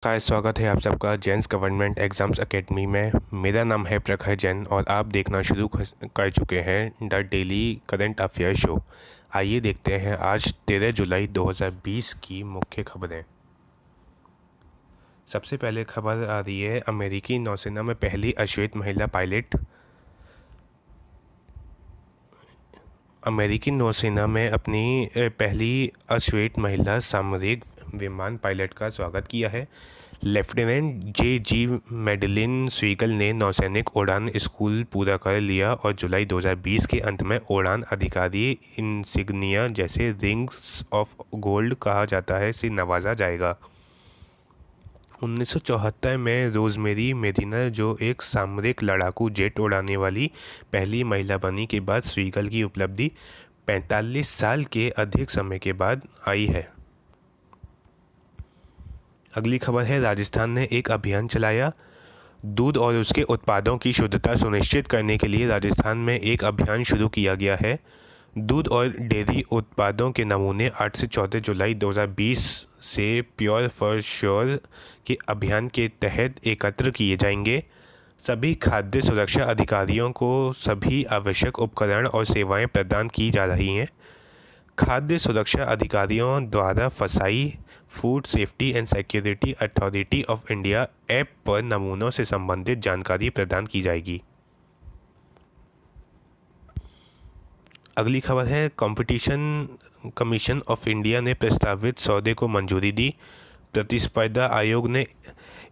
नमस्कार, स्वागत है आप सबका जैन्स गवर्नमेंट एग्ज़ाम्स एकेडमी में। मेरा नाम है प्रखर जैन और आप देखना शुरू कर चुके हैं the daily current affair show. आइए देखते हैं आज 13 जुलाई 2020 की मुख्य खबरें। सबसे पहले खबर आ रही है अमेरिकी नौसेना में पहली अश्वेत महिला पायलट। अमेरिकी नौसेना में अपनी पहली अश्वेत महिला सामरिक विमान पायलट का स्वागत किया है। लेफ्टिनेंट जे मेडलिन स्वीगल ने नौसैनिक उड़ान स्कूल पूरा कर लिया और जुलाई 2020 के अंत में उड़ान अधिकारी इंसिग्निया, जैसे रिंग्स ऑफ गोल्ड कहा जाता है, से नवाजा जाएगा। 1974 में रोजमेरी मेदिना, जो एक सामरिक लड़ाकू जेट उड़ाने वाली पहली महिला बनी के बाद स्वीगल की उपलब्धि 45 साल के अधिक समय के बाद आई है। अगली खबर है राजस्थान ने एक अभियान चलाया। दूध और उसके उत्पादों की शुद्धता सुनिश्चित करने के लिए राजस्थान में एक अभियान शुरू किया गया है। दूध और डेयरी उत्पादों के नमूने 8 से 14 जुलाई 2020 से प्योर फॉर श्योर के अभियान के तहत एकत्र किए जाएंगे। सभी खाद्य सुरक्षा अधिकारियों को सभी आवश्यक उपकरण और सेवाएं प्रदान की जा रही हैं। खाद्य सुरक्षा अधिकारियों द्वारा फसाई food safety and security authority of India app पर नमूनों से संबंधित जानकारी प्रदान की जाएगी। अगली खबर है कंपटीशन कमीशन ऑफ इंडिया ने प्रस्तावित सौदे को मंजूरी दी। प्रतिस्पर्धा आयोग ने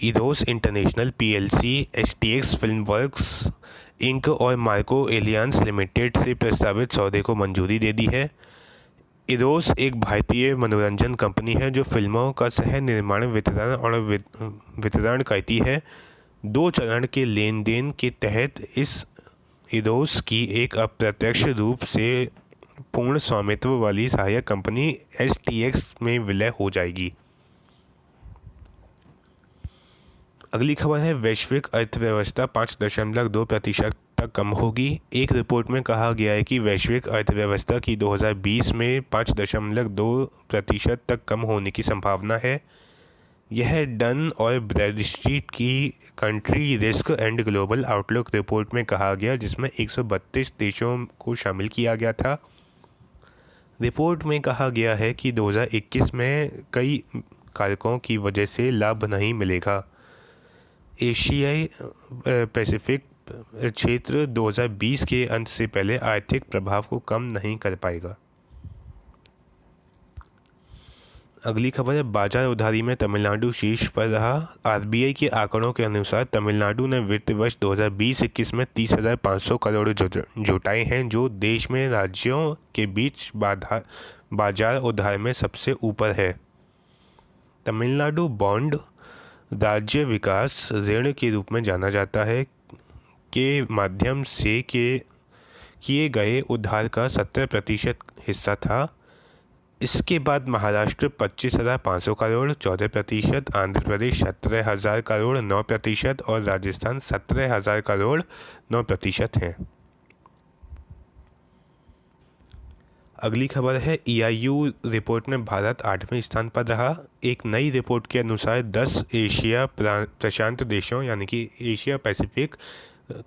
इरोस इंटरनेशनल पीएलसी, एचटीएक्स फिल्मवर्क्स इंक और मार्को एलियांस लिमिटेड से प्रस्तावित सौदे को मंजूरी दे दी है। इरोस एक भारतीय मनोरंजन कंपनी है जो फिल्मों का सह निर्माण, वितरण और वितरण करती है। 2 चरण के लेन देन के तहत इस इरोस की एक अप्रत्यक्ष रूप से पूर्ण स्वामित्व वाली सहायक कंपनी एचटीएक्स में विलय हो जाएगी। अगली खबर है वैश्विक अर्थव्यवस्था 5.2% तक कम होगी। एक रिपोर्ट में कहा गया है कि वैश्विक अर्थव्यवस्था की 2020 में 5.2% तक कम होने की संभावना है। यह डन और ब्रैडस्ट्रीट की country risk and global outlook report में कहा गया, जिसमें 132 देशों को शामिल किया गया था। रिपोर्ट में कहा गया है कि 2021 में कई कारकों की वजह से लाभ नहीं मिलेगा। एशियाई पैसिफिक क्षेत्र 2020 के अंत से पहले आर्थिक प्रभाव को कम नहीं कर पाएगा। अगली खबर है बाजार उधारी में तमिलनाडु शीर्ष पर रहा। आरबीआई के आंकड़ों के अनुसार तमिलनाडु ने वित्त वर्ष 2020-21 में 30,500 करोड़ जुटाए हैं, जो देश में राज्यों के बीच बाजार उधार में सबसे ऊपर है। तमिलनाडु बॉन्ड राज्य विकास ऋण के रूप में जाना जाता है के माध्यम से किए गए उधार का 70% हिस्सा था। इसके बाद महाराष्ट्र 25,500 करोड़ 14%, आंध्र प्रदेश 17,000 करोड़ 9% और राजस्थान 17,000 करोड़ 9% हैं। अगली खबर है ईआईयू रिपोर्ट में भारत 8वें स्थान पर रहा। एक नई रिपोर्ट के अनुसार 10 एशिया प्रशांत देशों यानी कि एशिया पैसिफिक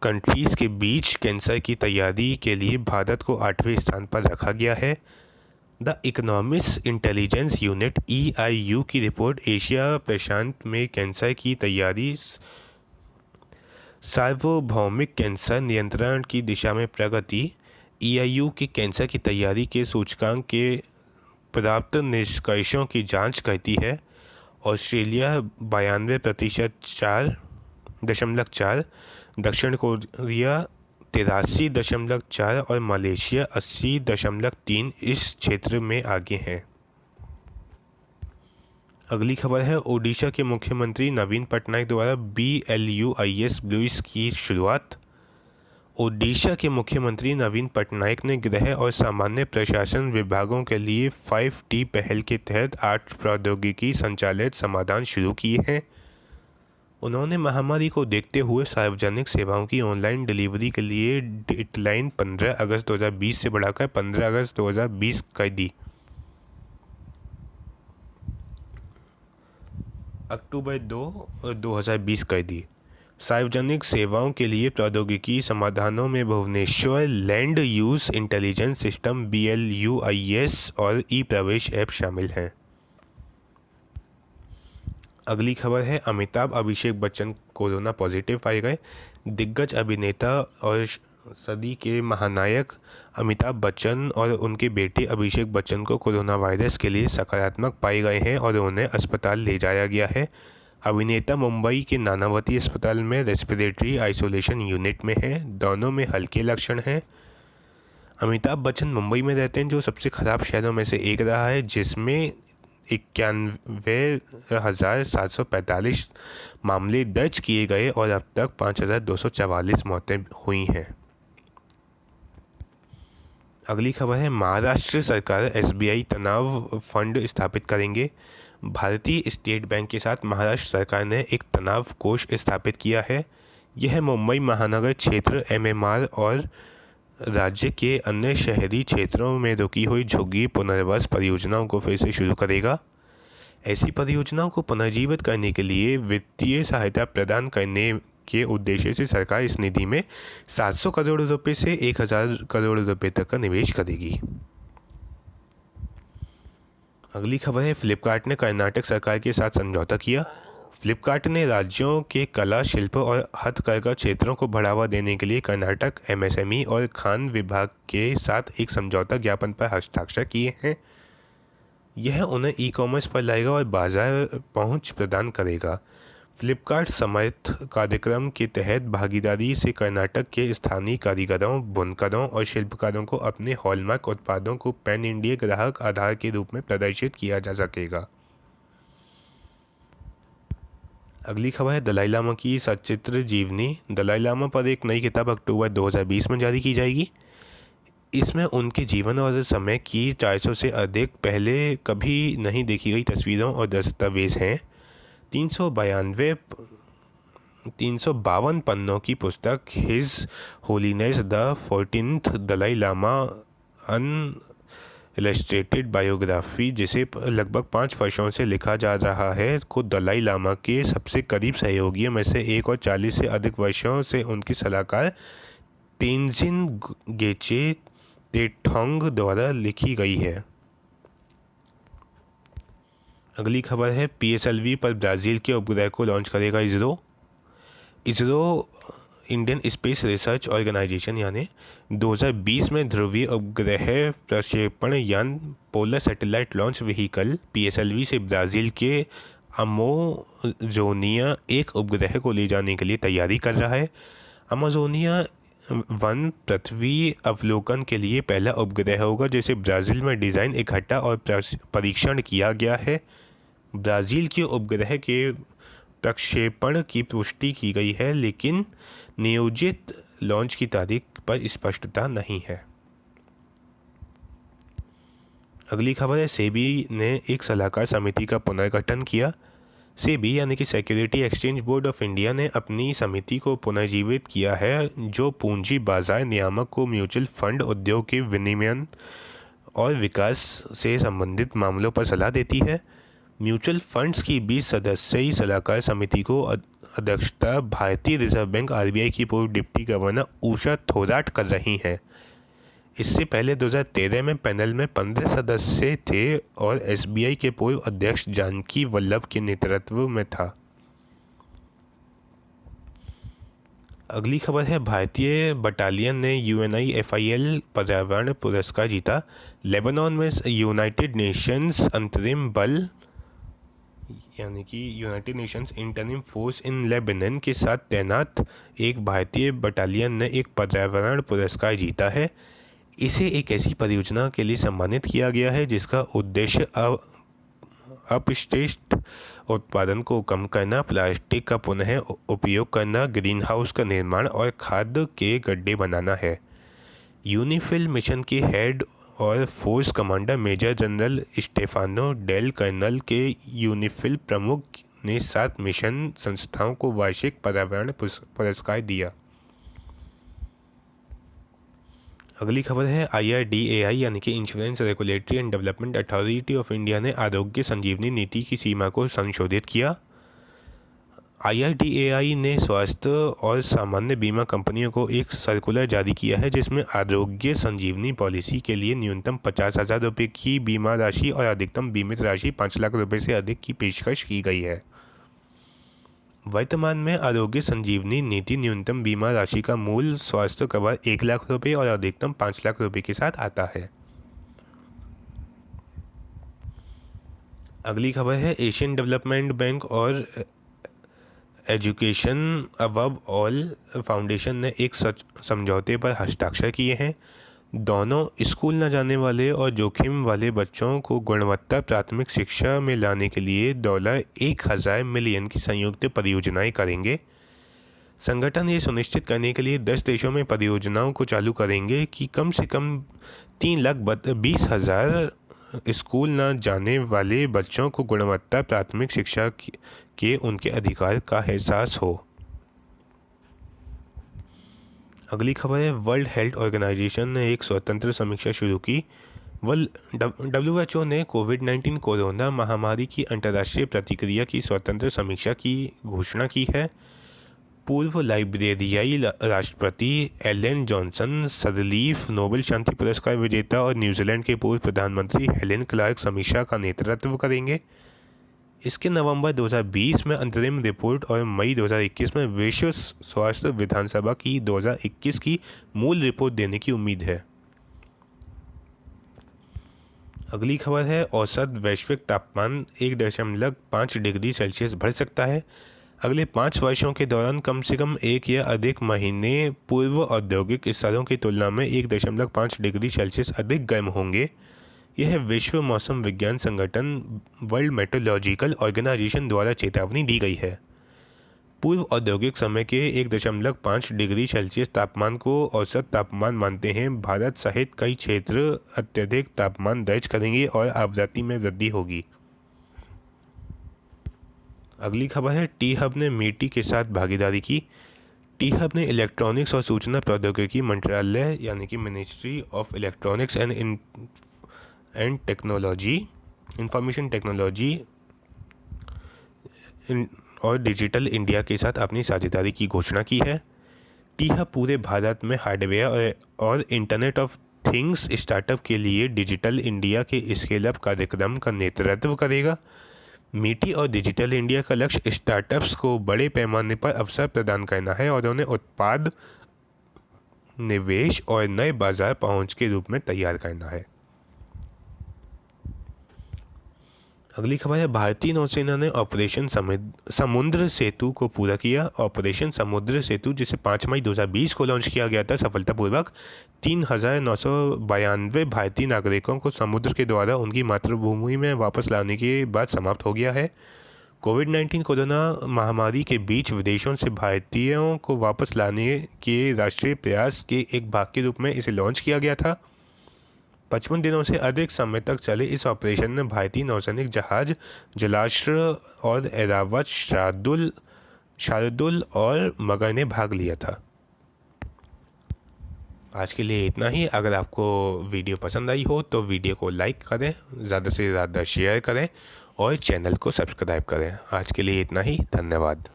कंट्रीज़ के बीच कैंसर की तैयारी के लिए भारत को 8वें स्थान पर रखा गया है। The economics intelligence unit EIU की रिपोर्ट एशिया प्रशांत में कैंसर की तैयारी सार्वभौमिक कैंसर नियंत्रण की दिशा में प्रगति, ईआईयू के कैंसर की तैयारी के सूचकांक के प्राप्त निष्कर्षों की जांच करती है। ऑस्ट्रेलिया 92% 4.4, दक्षिण कोरिया 83.4 और मलेशिया 80.3 इस क्षेत्र में आगे हैं। अगली खबर है ओडिशा के मुख्यमंत्री नवीन पटनायक द्वारा BLUIS ब्लूइस की शुरुआत। ओडिशा के मुख्यमंत्री नवीन पटनायक ने गृह और सामान्य प्रशासन विभागों के लिए 5T पहल के तहत 8 प्रौद्योगिकी संचालित समाधान शुरू किए हैं। उन्होंने महामारी को देखते हुए सार्वजनिक सेवाओं की ऑनलाइन डिलीवरी के लिए डेडलाइन 15 अगस्त 2020 से बढ़ाकर 15 अगस्त 2020 कर दी। अक्टूबर 2020 कर दी। सार्वजनिक सेवाओं के लिए प्रौद्योगिकी समाधानों में Bhubaneswar land use intelligence system BLUIS और ई प्रवेश ऐप शामिल हैं। अगली खबर है, अमिताभ अभिषेक बच्चन कोरोना पॉजिटिव पाए गए। दिग्गज अभिनेता और सदी के महानायक अमिताभ बच्चन और उनके बेटे अभिषेक बच्चन को कोरोना वायरस के लिए सकारात्मक पाए गए हैं और उन्हें अस्पताल ले जाया गया है। अभिनेता मुंबई के नानावती अस्पताल में रेस्पिरेटरी आइसोलेशन यूनिट में है। दोनों में हल्के लक्षण हैं। अमिताभ बच्चन मुंबई में रहते हैं, जो सबसे ख़राब शहरों में से एक रहा है, जिसमें 91,745 मामले दर्ज किए गए और अब तक 5,244 मौतें हुई हैं। अगली खबर है, महाराष्ट्र सरकार SBI तनाव फंड स्थापित करेंगे। भारतीय स्टेट बैंक के साथ महाराष्ट्र सरकार ने एक तनाव कोष स्थापित किया है। यह मुंबई महानगर क्षेत्र MMR और राज्य के अन्य शहरी क्षेत्रों में रुकी हुई झुग्गी पुनर्वास परियोजनाओं को फिर से शुरू करेगा। ऐसी परियोजनाओं को पुनर्जीवित करने के लिए वित्तीय सहायता प्रदान करने के उद्देश्य से सरकार इस निधि में 700 करोड़ रुपए से 1,000 करोड़ रुपए तक का निवेश करेगी। अगली खबर है, फ्लिपकार्ट ने कर्नाटक सरकार के साथ समझौता किया। फ्लिपकार्ट ने राज्यों के कला, शिल्प और हथकरघा क्षेत्रों को बढ़ावा देने के लिए कर्नाटक MSME और खान विभाग के साथ एक समझौता ज्ञापन पर हस्ताक्षर किए हैं। यह उन्हें ई-कॉमर्स पर लाएगा और बाजार पहुंच प्रदान करेगा। फ्लिपकार्ट समर्थ कार्यक्रम के तहत भागीदारी से कर्नाटक के स्थानीय कारीगरों, बुनकरों और शिल्पकारों को अपने हॉलमार्क उत्पादों को पैन इंडिया ग्राहक आधार के रूप में प्रदर्शित किया जा सकेगा। अगली खबर है, दलाई लामा की सचित्र जीवनी। दलाई लामा पर एक नई किताब अक्टूबर 2020 में जारी की जाएगी। इसमें उनके जीवन और समय की 400 से अधिक पहले कभी नहीं देखी गई तस्वीरों और दस्तावेज हैं। 352 पन्नों की पुस्तक His Holiness the 14th Dalai Lama an illustrated biography, जिसे लगभग 5 वर्षों से लिखा जा रहा है, को दलाई लामा के सबसे करीब सहयोगियों में से एक और 40 से अधिक वर्षों से उनके सलाहकार तेनजिन गेचे तेठोंग द्वारा लिखी गई है। अगली खबर है, PSLV पर ब्राज़ील के उपग्रह को लॉन्च करेगा ISRO Indian Space Research Organisation यानी 2020 में ध्रुवीय उपग्रह प्रक्षेपण यान polar satellite launch vehicle PSLV से ब्राज़ील के अमाजोनिया एक उपग्रह को ले जाने के लिए तैयारी कर रहा है। अमाजोनिया 1 पृथ्वी अवलोकन के लिए पहला उपग्रह होगा जिसे ब्राज़ील में डिज़ाइन, इकट्ठा और परीक्षण किया गया है। ब्राज़ील के उपग्रह के प्रक्षेपण की पुष्टि की गई है, लेकिन नियोजित लॉन्च की तारीख पर स्पष्टता नहीं है। अगली खबर है, सेबी ने एक सलाहकार समिति का पुनर्गठन किया। सेबी यानी कि security exchange board of India ने अपनी समिति को पुनर्जीवित किया है, जो पूंजी बाजार नियामक को म्यूचुअल फंड उद्योग के विनियमन और विकास से संबंधित मामलों पर सलाह देती है। म्यूचुअल फंड्स की 20 सदस्यीय सलाहकार समिति को अध्यक्षता भारतीय रिजर्व बैंक RBI की पूर्व डिप्टी गवर्नर उषा थोराट कर रही हैं। इससे पहले 2013 में पैनल में 15 सदस्य थे और SBI के पूर्व अध्यक्ष जानकी वल्लभ के नेतृत्व में था। अगली खबर है, भारतीय बटालियन ने UNIFIL पर्यावरण पुरस्कार जीता। लेबनान में यूनाइटेड नेशंस अंतरिम बल यानी कि United Nations interim force in Lebanon के साथ तैनात एक भारतीय बटालियन ने एक पर्यावरण पुरस्कार जीता है। इसे एक ऐसी परियोजना के लिए सम्मानित किया गया है जिसका उद्देश्य अपशिष्ट उत्पादन को कम करना, प्लास्टिक का पुनः उपयोग करना, ग्रीन हाउस का निर्माण और खाद के गड्ढे बनाना है। यूनिफिल मिशन के हेड और force commander major general Stefano Del Colonel के यूनिफिल प्रमुख ने 7 मिशन संस्थाओं को वार्षिक पर्यावरण पुरस्कार दिया। अगली खबर है, IRDAI यानी कि insurance regulatory and development authority of India ने आरोग्य संजीवनी नीति की सीमा को संशोधित किया। IRDAI ने स्वास्थ्य और सामान्य बीमा कंपनियों को एक सर्कुलर जारी किया है जिसमें आरोग्य संजीवनी पॉलिसी के लिए न्यूनतम 50,000 रुपये की बीमा राशि और अधिकतम बीमित राशि 5 लाख रुपये से अधिक की पेशकश की गई है। वर्तमान में आरोग्य संजीवनी नीति न्यूनतम बीमा राशि का मूल स्वास्थ्य कवर 1 लाख रुपये और अधिकतम 5 लाख रुपये के साथ आता है। अगली खबर है एशियन डेवलपमेंट बैंक और एजुकेशन अबव ऑल फाउंडेशन ने एक समझौते पर हस्ताक्षर किए हैं। दोनों स्कूल न जाने वाले और जोखिम वाले बच्चों को गुणवत्ता प्राथमिक शिक्षा में लाने के लिए $1000 मिलियन की संयुक्त परियोजनाएं करेंगे। संगठन ये सुनिश्चित करने के लिए 10 देशों में परियोजनाओं को चालू करेंगे कि कम से कम 3,20,000 स्कूल न जाने वाले बच्चों को गुणवत्ता प्राथमिक शिक्षा के उनके अधिकार का एहसास हो। अगली खबर है वर्ल्ड हेल्थ ऑर्गेनाइजेशन ने एक स्वतंत्र समीक्षा शुरू की। WHO ने कोविड-19 कोरोना महामारी की अंतर्राष्ट्रीय प्रतिक्रिया की स्वतंत्र समीक्षा की घोषणा की है। पूर्व लाइब्रेरियाई राष्ट्रपति एलन जॉनसन, सरलीफ नोबेल शांति पुरस्कार विजेता और न्यूजीलैंड के पूर्व प्रधानमंत्री हेलेन क्लार्क समीक्षा का नेतृत्व करेंगे। इसके नवंबर 2020 में अंतरिम रिपोर्ट और मई 2021 में विश्व स्वास्थ्य विधानसभा की 2021 की मूल रिपोर्ट देने की उम्मीद है। अगली खबर है औसत वैश्विक तापमान 1.5 डिग्री सेल्सियस बढ़ सकता है। अगले 5 वर्षों के दौरान कम से कम 1 या अधिक महीने पूर्व औद्योगिक स्तरों की तुलना में 1.5 डिग्री सेल्सियस अधिक गर्म होंगे। यह विश्व मौसम विज्ञान संगठन वर्ल्ड मेट्रोलॉजिकल ऑर्गेनाइजेशन द्वारा चेतावनी दी गई है। पूर्व औद्योगिक समय के 1.5 डिग्री सेल्सियस तापमान को औसत तापमान मानते हैं। भारत सहित कई क्षेत्र अत्यधिक तापमान दर्ज करेंगे और आर्द्रता में वृद्धि होगी। अगली खबर है टी हब ने मीटी के साथ भागीदारी की। टी हब ने इलेक्ट्रॉनिक्स और सूचना प्रौद्योगिकी मंत्रालय यानी कि ministry of electronics and technology, information technology और डिजिटल इंडिया के साथ अपनी साझेदारी की घोषणा की है। टी हब पूरे भारत में हार्डवेयर और इंटरनेट ऑफ थिंग्स स्टार्टअप के लिए डिजिटल इंडिया के स्केल अप कार्यक्रम का नेतृत्व करेगा। मीटी और डिजिटल इंडिया का लक्ष्य स्टार्टअप्स को बड़े पैमाने पर अवसर प्रदान करना है और उन्हें उत्पाद, निवेश और नए बाजार पहुंच के रूप में तैयार करना है। अगली खबर है भारतीय नौसेना ने ऑपरेशन समुद्र सेतु को पूरा किया। ऑपरेशन समुद्र सेतु जिसे 5 मई 2020 को लॉन्च किया गया था सफलतापूर्वक 3,992 भारतीय नागरिकों को समुद्र के द्वारा उनकी मातृभूमि में वापस लाने के बाद समाप्त हो गया है। कोविड-19 कोरोना महामारी के बीच विदेशों से भारतीयों को वापस लाने के राष्ट्रीय प्रयास के एक भाग के रूप में इसे लॉन्च किया गया था। 55 दिनों से अधिक समय तक चले इस ऑपरेशन में भारतीय नौसैनिक जहाज जलाश्व और ऐरावत, शार्दुल और मगर ने भाग लिया था। आज के लिए इतना ही। अगर आपको वीडियो पसंद आई हो तो वीडियो को लाइक करें, ज़्यादा से ज़्यादा शेयर करें और चैनल को सब्सक्राइब करें। आज के लिए इतना ही। धन्यवाद।